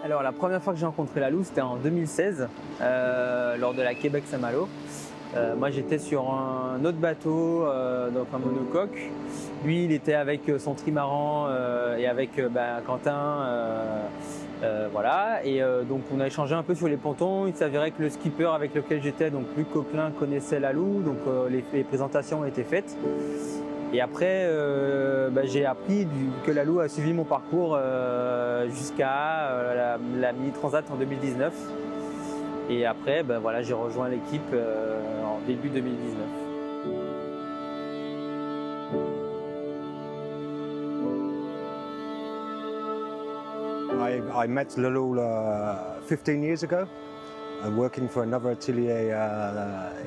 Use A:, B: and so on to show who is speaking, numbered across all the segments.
A: Alors la première fois que j'ai rencontré Lalou, c'était en 2016, lors de la Québec-Saint-Malo. Moi j'étais sur un autre bateau, donc un monocoque. Lui il était avec son trimaran et avec Quentin. Voilà. Et donc on a échangé un peu sur les pontons. Il s'avérait que le skipper avec lequel j'étais, donc Luc Coquelin, connaissait Lalou, donc les présentations ont été faites. Et après, j'ai appris que Lalou a suivi mon parcours jusqu'à la Mini Transat en 2019. Et après, voilà, j'ai rejoint l'équipe en début 2019.
B: I met Lalou 15 years ago, working for another atelier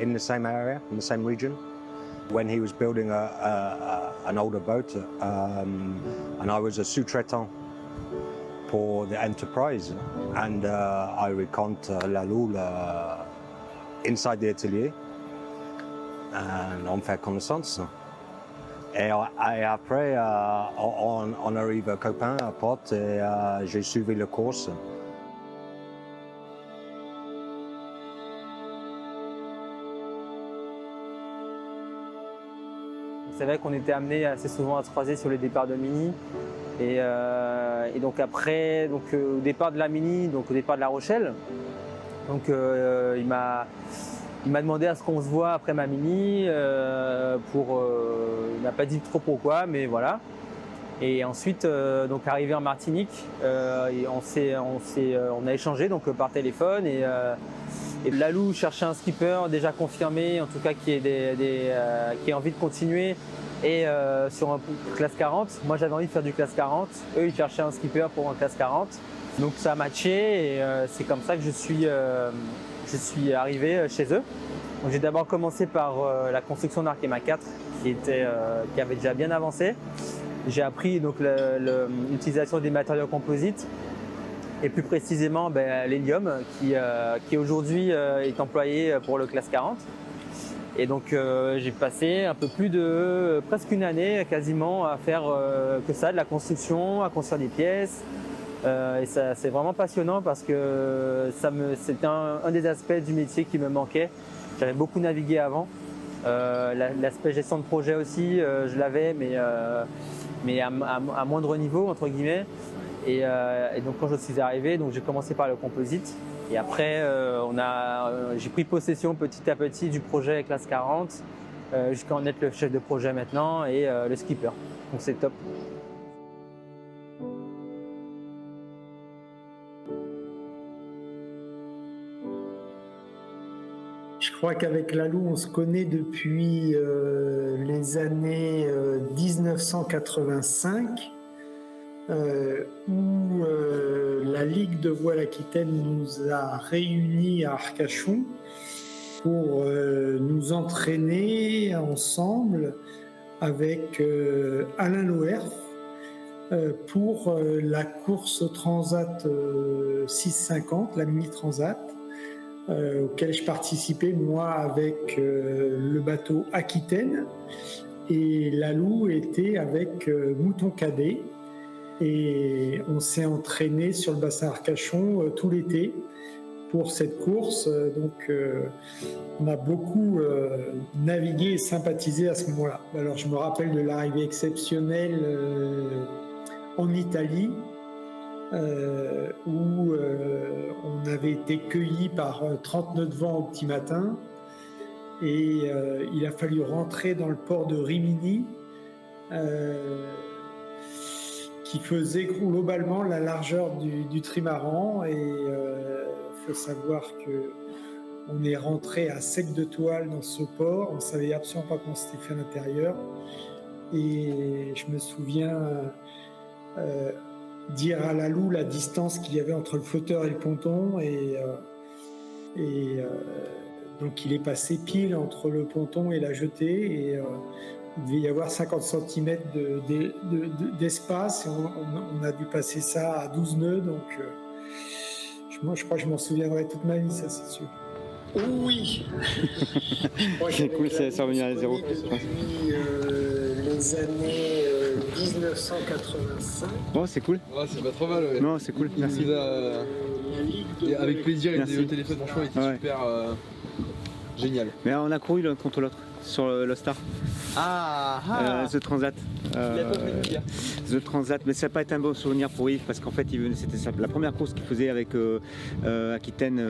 B: in the same area, in the same region. When he was building an older boat, and I was a sous-traitant for the enterprise, and I rencontre Lalou inside the atelier, and on fait connaissance. Et après, on arrive à Copain, à Porte, et j'ai suivi le course.
A: C'est vrai qu'on était amené assez souvent à se croiser sur les départs de Mini. Et donc après, au départ de la Mini, donc au départ de La Rochelle, donc il m'a demandé à ce qu'on se voit après ma Mini. Il m'a pas dit trop pourquoi, mais voilà. Et ensuite, donc arrivé en Martinique, on a échangé donc par téléphone et Lalou cherchait un skipper déjà confirmé, en tout cas qui ait envie de continuer et sur un classe 40. Moi j'avais envie de faire du classe 40, eux ils cherchaient un skipper pour un classe 40. Donc ça a matché et c'est comme ça que je suis arrivé chez eux. Donc j'ai d'abord commencé par la construction d'Arkema 4 qui avait déjà bien avancé. J'ai appris donc l'utilisation des matériaux composites et plus précisément l'hélium qui aujourd'hui est employé pour le classe 40. Et donc j'ai passé un peu plus de presque une année quasiment à faire que ça, de la construction, à construire des pièces. Et ça c'est vraiment passionnant parce que c'était un des aspects du métier qui me manquait. J'avais beaucoup navigué avant. L'aspect gestion de projet aussi, je l'avais, mais à moindre niveau entre guillemets. Et donc quand je suis arrivé, donc j'ai commencé par le composite. Et après, j'ai pris possession petit à petit du projet classe 40, jusqu'à en être le chef de projet maintenant et le skipper. Donc c'est top.
C: Je crois qu'avec Lalou, on se connaît depuis les années 1985. Où la Ligue de voile aquitaine nous a réunis à Arcachon pour nous entraîner ensemble avec Alain Loerf pour la course Transat 650, la Mini Transat, auquel je participais moi avec le bateau Aquitaine, et Lalou était avec Mouton Cadet. Et on s'est entraîné sur le bassin Arcachon tout l'été pour cette course. Donc on a beaucoup navigué et sympathisé à ce moment-là. Alors je me rappelle de l'arrivée exceptionnelle en Italie où on avait été cueillis par 30 nœuds de vent au petit matin et il a fallu rentrer dans le port de Rimini qui faisait globalement la largeur du trimaran. Et faut savoir que on est rentré à sec de toile dans ce port, on savait absolument pas comment c'était fait à l'intérieur. Et je me souviens dire à Lalou la distance qu'il y avait entre le flotteur et le ponton, et donc il est passé pile entre le ponton et la jetée, et il devait y avoir 50 cm d'espace et on a dû passer ça à 12 nœuds, donc moi je crois que je m'en souviendrai toute ma vie, ça c'est sûr. Oui.
D: C'est cool, c'est revenu à zéro.
C: Depuis les années 1985.
D: Bon, c'est cool.
E: Ouais, c'est pas trop mal. Ouais.
D: Non, c'est cool, merci.
E: Avec plaisir, il
D: Merci.
E: était au téléphone, franchement, il était
D: Ouais.
E: super génial.
D: Mais on a couru l'un contre l'autre sur le Star. The Transat.
E: Il a pas fait de dire.
D: The Transat, mais ça n'a pas été un bon souvenir pour Yves parce qu'en fait c'était la première course qu'il faisait avec Aquitaine,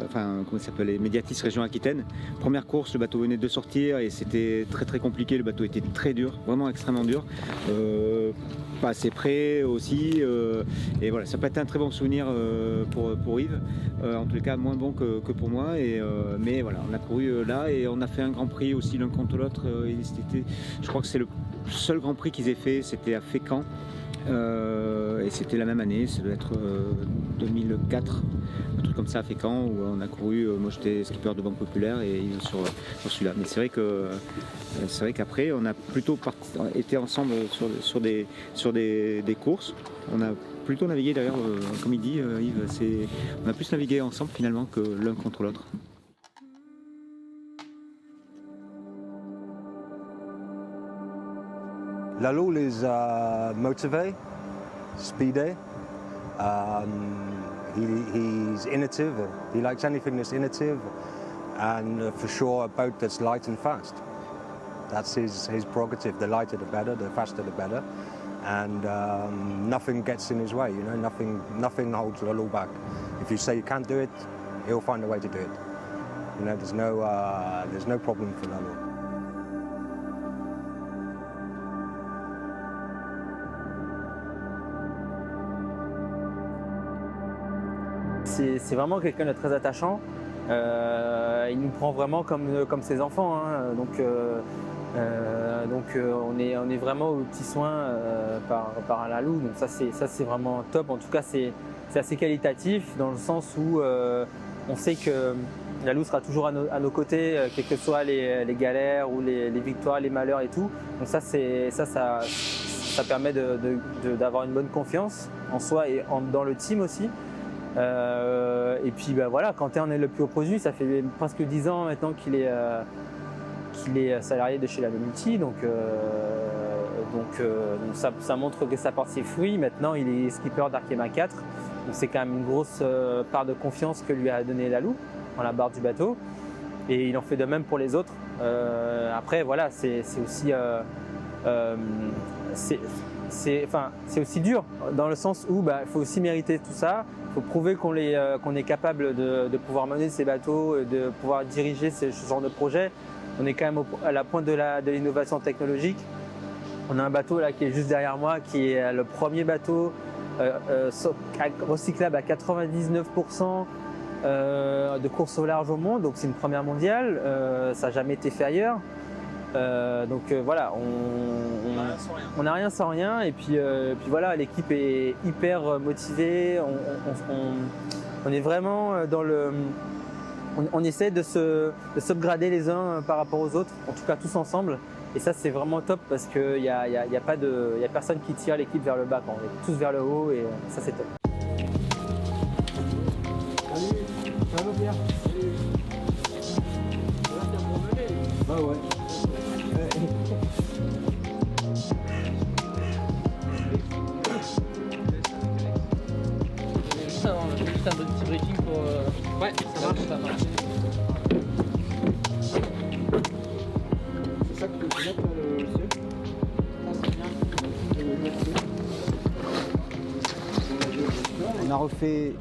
D: enfin comment ça s'appelle, les Médiatis Région Aquitaine. Première course, le bateau venait de sortir et c'était très très compliqué, le bateau était très dur, vraiment extrêmement dur. Pas assez près aussi, et voilà, ça n'a pas été un très bon souvenir pour Yves, en tout cas moins bon que pour moi, mais voilà, on a couru là et on a fait un Grand Prix aussi l'un contre l'autre, je crois que c'est le seul Grand Prix qu'ils aient fait, c'était à Fécamp, et c'était la même année, ça doit être 2004, un truc comme ça à Fécamp, où on a couru, moi j'étais skipper de Banque Populaire et Yves sur celui-là, mais c'est vrai qu'après on a plutôt été ensemble sur des courses, on a plutôt navigué d'ailleurs, comme il dit Yves, on a plus navigué ensemble finalement que l'un contre l'autre.
B: Lalul is motivé, speedy. He's innovative. He likes anything that's innovative, and for sure a boat that's light and fast. That's his prerogative. The lighter the better, the faster the better, and nothing gets in his way. You know, nothing holds Lalul back. If you say you can't do it, he'll find a way to do it. You know, there's no problem for Lalul.
A: C'est vraiment quelqu'un de très attachant. Il nous prend vraiment comme ses enfants, hein. Donc on est vraiment aux petits soins par Lalou. Donc ça c'est vraiment top. En tout cas c'est assez qualitatif dans le sens où on sait que Lalou sera toujours à nos côtés, quelles que soient les galères ou les victoires, les malheurs et tout. Donc ça permet d'avoir une bonne confiance en soi et dans le team aussi. Et puis voilà, Quentin est le plus haut produit, ça fait presque 10 ans maintenant qu'il est salarié de chez la Multi, donc ça montre que ça porte ses fruits. Maintenant il est skipper d'Arkema 4, donc c'est quand même une grosse part de confiance que lui a donné Lalou dans la barre du bateau, et il en fait de même pour les autres. Après voilà, c'est aussi c'est aussi dur dans le sens où il faut aussi mériter tout ça. Il faut prouver qu'on est capable de pouvoir mener ces bateaux, de pouvoir diriger ce genre de projet. On est quand même à la pointe de l'innovation technologique. On a un bateau là qui est juste derrière moi, qui est le premier bateau recyclable à 99% de course au large au monde. Donc c'est une première mondiale, ça n'a jamais été fait ailleurs. Voilà, on n'a rien sans rien, et puis voilà, l'équipe est hyper motivée. On est vraiment dans on essaie de s'upgrader les uns par rapport aux autres, en tout cas tous ensemble, et ça c'est vraiment top parce qu'il y a personne qui tire l'équipe vers le bas, on est tous vers le haut, et ça c'est top.
E: Salut, ça va Pierre? Ah ouais.
F: Juste un petit briefing pour... Ouais, ça marche.
E: C'est ça que tu veux mettre là, le ciel?
D: On a refait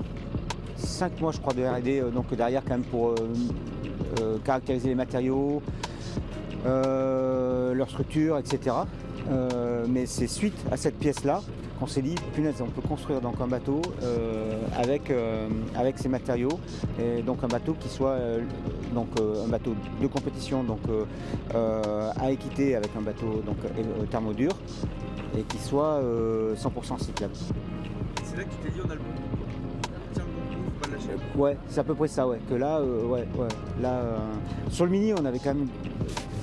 D: 5 mois je crois de R&D donc derrière quand même pour caractériser les matériaux, leur structure, etc. Mais c'est suite à cette pièce-là qu'on s'est dit, punaise, on peut construire donc un bateau avec ces matériaux, et donc un bateau qui soit un bateau de compétition donc à équité avec un bateau donc thermodure et qui soit 100% cyclable.
E: C'est là que tu t'es dit on a le bon coup. Tiens le bon coup, faut pas le lâcher.
D: Ouais, c'est à peu près ça, ouais. Que là, là, sur le mini, on avait quand même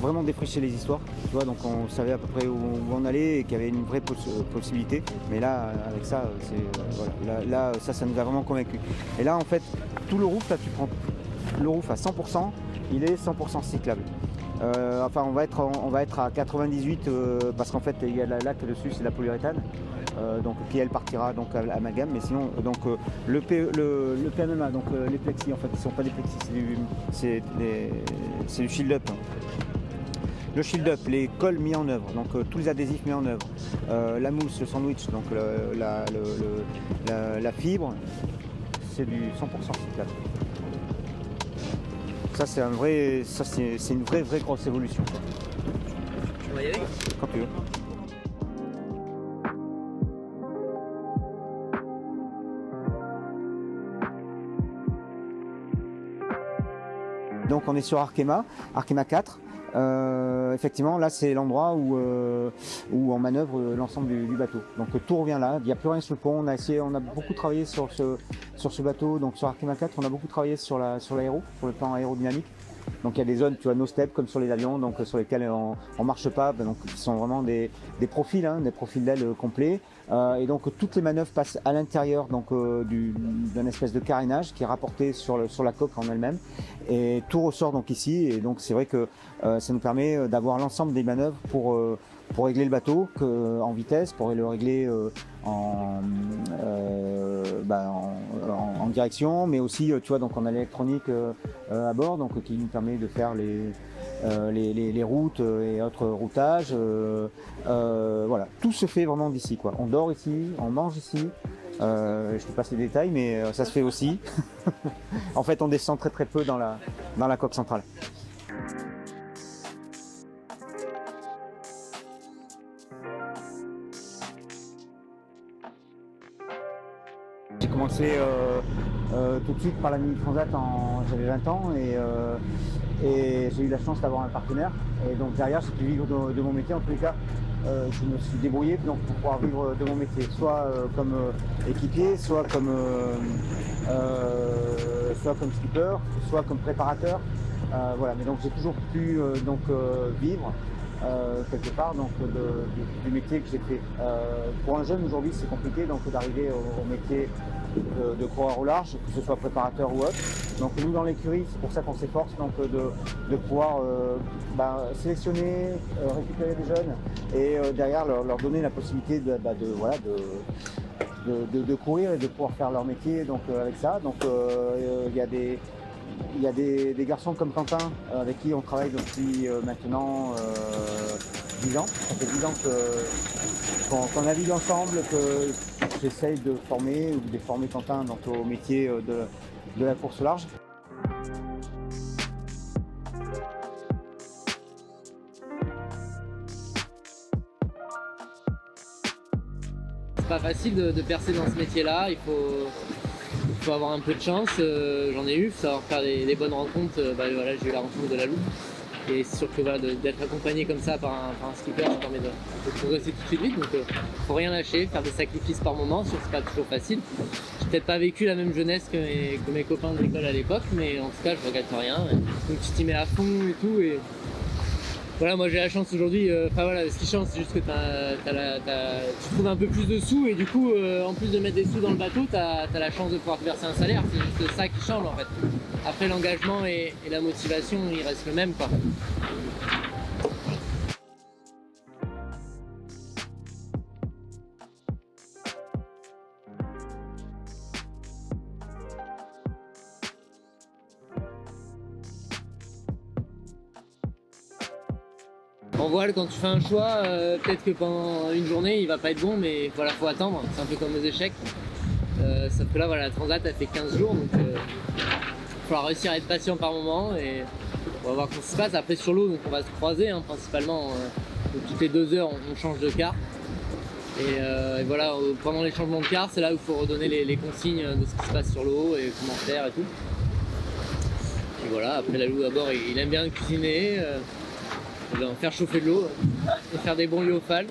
D: vraiment défriché les histoires, tu vois, donc on savait à peu près où on allait et qu'il y avait une vraie possibilité. Mais là, avec ça, voilà, là, ça nous a vraiment convaincus. Et là, en fait, tout le roof, là, tu prends le roof à 100%, il est 100% cyclable. Enfin, on va être à 98 parce qu'en fait, il y a la laque dessus, c'est de la polyuréthane. Donc, qui elle partira donc à amalgame, mais sinon donc le PMMA, donc les plexis en fait, ils sont pas des plexis, c'est du shield up. Le shield up, les cols mis en œuvre, donc tous les adhésifs mis en œuvre, la mousse, le sandwich, donc la fibre, c'est du 100% cyclable. Ça c'est une vraie grosse évolution.
F: On va y aller.
D: Quand tu veux. Donc on est sur Arkema 4. Effectivement, là c'est l'endroit où on manœuvre l'ensemble du bateau. Donc tout revient là, il n'y a plus rien sur le pont. On a beaucoup travaillé sur ce bateau. Donc sur Arkema 4, on a beaucoup travaillé sur l'aéro, sur le plan aérodynamique. Donc il y a des zones, tu vois, no step comme sur les avions, donc sur lesquelles on marche pas, donc qui sont vraiment des profils, hein, des profils d'aile complets. Et donc toutes les manœuvres passent à l'intérieur donc d'un espèce de carénage qui est rapporté sur la coque en elle-même. Et tout ressort donc ici. Et donc c'est vrai que ça nous permet d'avoir l'ensemble des manœuvres pour régler le bateau en vitesse, pour le régler en direction, mais aussi tu vois, donc on a l'électronique à bord, donc qui nous permet de faire les routes et autres routages. Voilà, tout se fait vraiment d'ici, quoi. On dort ici, on mange ici. Je te passe les détails, mais ça se fait aussi. En fait, on descend très peu dans la coque centrale. J'ai commencé tout de suite par la Mini Transat, j'avais 20 ans et j'ai eu la chance d'avoir un partenaire. Et donc derrière, j'ai pu vivre de mon métier. En tous les cas, je me suis débrouillé donc, pour pouvoir vivre de mon métier, soit comme équipier, soit comme skipper, soit comme préparateur. Voilà. Mais donc j'ai toujours pu vivre quelque part donc, du métier que j'ai fait. Pour un jeune aujourd'hui, c'est compliqué donc d'arriver au métier de coureur au large, que ce soit préparateur ou autre. Donc nous dans l'écurie, c'est pour ça qu'on s'efforce donc de pouvoir sélectionner, récupérer des jeunes et derrière leur donner la possibilité de courir et de pouvoir faire leur métier donc avec ça. Donc il y a des garçons comme Quentin avec qui on travaille depuis maintenant 10 ans. Ça fait 10 ans qu'on navigue ensemble, que j'essaye de former ou de former Quentin donc, au métier de la course au large.
F: C'est pas facile de percer dans ce métier-là, il faut avoir un peu de chance. J'en ai eu, savoir faire des bonnes rencontres. Voilà, j'ai eu la rencontre de la loupe. Et c'est sûr que voilà, d'être accompagné comme ça par un skipper, ça permet de progresser tout de suite vite. Donc faut rien lâcher, faire des sacrifices par moment, sûr que c'est pas toujours facile. J'ai peut-être pas vécu la même jeunesse que mes copains de l'école à l'époque, mais en tout cas je regrette rien. Donc tu t'y mets à fond et tout. Et voilà, moi j'ai la chance aujourd'hui, ce qui change c'est juste que tu trouves un peu plus de sous et du coup en plus de mettre des sous dans le bateau, tu as la chance de pouvoir te verser un salaire, c'est juste ça qui change en fait. Après l'engagement et la motivation, il reste le même quoi. En voile, quand tu fais un choix, peut-être que pendant une journée il va pas être bon, mais voilà, faut attendre, c'est un peu comme aux échecs. Sauf que là, voilà, la Transat elle fait 15 jours, donc il va falloir réussir à être patient par moment et on va voir comment ça se passe. Après sur l'eau, donc on va se croiser principalement, donc, toutes les 2 heures on change de quart. Et voilà, pendant les changements de quart, c'est là où il faut redonner les consignes de ce qui se passe sur l'eau et comment faire et tout. Et voilà, après la loup à bord, il aime bien cuisiner. Faire chauffer de l'eau et faire des bons lyophiles.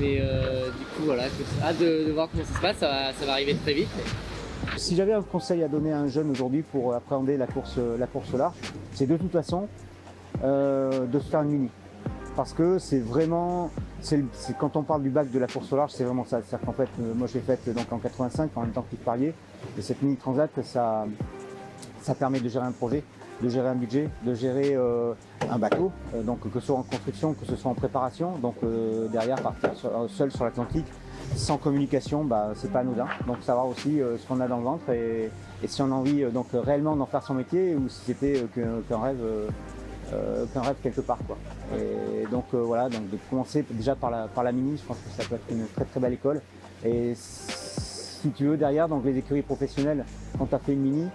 F: Mais du coup voilà, hâte de voir comment ça se passe, ça va arriver très vite.
D: Si j'avais un conseil à donner à un jeune aujourd'hui pour appréhender la course au large, c'est de toute façon
G: de se faire une mini. Parce que c'est vraiment, quand on parle du bac de la course au large, c'est vraiment ça. C'est-à-dire qu'en fait, moi je l'ai faite donc en 85, en même temps que Yves Parlier. Et cette mini transat, ça permet de gérer un projet, de gérer un budget, de gérer un bateau, donc que ce soit en construction, que ce soit en préparation. Donc derrière, partir seul sur l'Atlantique, sans communication, bah, c'est pas anodin. Donc savoir aussi ce qu'on a dans le ventre et si on a envie donc réellement d'en faire son métier ou si c'était qu'un rêve quelque part, quoi. Et donc voilà, donc de commencer déjà par la mini, je pense que ça peut être une très très belle école. Et si tu veux derrière, donc les écuries professionnelles, quand tu as fait une mini,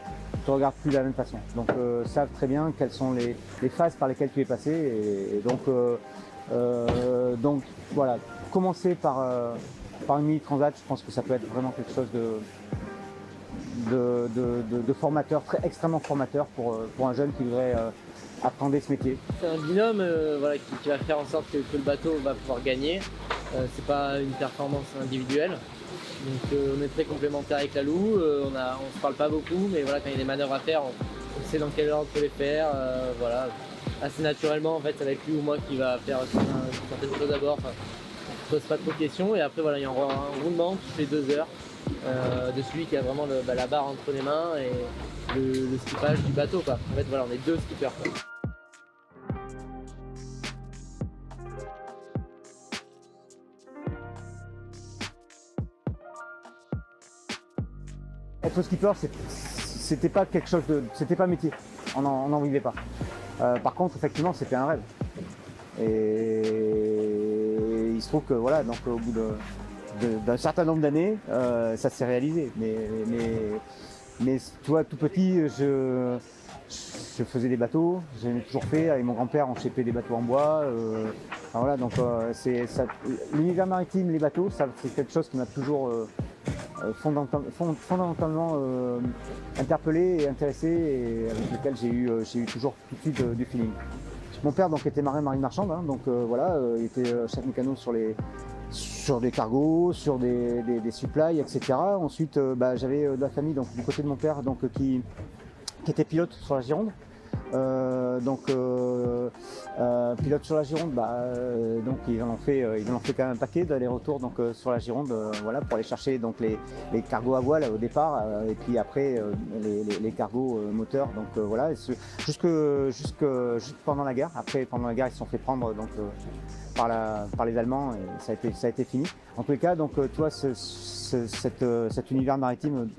G: tu ne regardes plus de la même façon. Donc savent très bien quelles sont les phases par lesquelles tu es passé. Et donc voilà, commencer par une mini transat, je pense que ça peut être vraiment quelque chose de formateur, extrêmement formateur pour un jeune qui voudrait apprendre ce métier.
F: C'est un binôme voilà, qui va faire en sorte que le bateau va pouvoir gagner. C'est pas une performance individuelle. Donc on est très complémentaires avec Lalou, on se parle pas beaucoup, mais voilà, quand il y a des manœuvres à faire, on sait dans quel ordre on peut les faire. Voilà, assez naturellement en fait, c'est avec lui ou moi qui va faire certaines choses d'abord. Enfin, on se pose pas trop de questions et après voilà, il y a un roulement toutes les 2 heures de celui qui a vraiment la barre entre les mains et le skippage du bateau, quoi. En fait voilà, on est 2 skippers, quoi.
G: Être skipper, c'était pas quelque chose c'était pas métier. On n'en vivait pas. Par contre, effectivement, c'était un rêve. Et il se trouve que voilà, donc au bout d'un certain nombre d'années, ça s'est réalisé. Mais tu vois, tout petit, je faisais des bateaux. J'en ai toujours fait. Avec mon grand-père, on chépait des bateaux en bois. Enfin, voilà, donc l'univers maritime, les bateaux, c'est quelque chose qui m'a toujours fondamentalement interpellé et intéressé et avec lequel j'ai eu toujours tout de suite du feeling. Mon père donc était marine marchande, hein, donc voilà, il était chef mécano sur des cargos, sur des supplies, etc. Ensuite, j'avais de la famille donc du côté de mon père donc qui était pilote sur la Gironde. Pilote sur la Gironde, donc ils en ont fait quand même un paquet d'aller-retour donc sur la Gironde, voilà, pour aller chercher donc les cargos à voile au départ et puis après les cargos moteurs, donc voilà, jusque pendant la guerre. Après pendant la guerre ils se sont fait prendre donc par les Allemands et ça a été fini. En tous les cas, donc toi cet univers maritime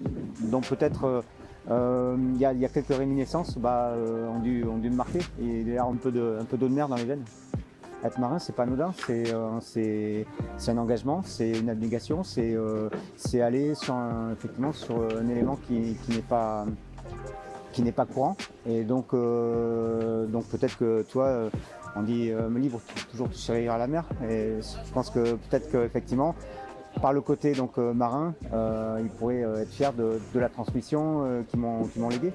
G: dont peut-être il y a quelques réminiscences ont dû me marquer et il y a un peu d'eau de mer dans les veines. Être marin, c'est pas anodin, c'est un engagement, c'est une abnégation, c'est aller sur un élément qui n'est pas courant. Et donc peut-être que toi, on dit me livre toujours tu sais rire à la mer. Et je pense que peut-être qu'effectivement, par le côté donc marin, ils pourraient être fiers de la transmission qu'ils m'ont léguée.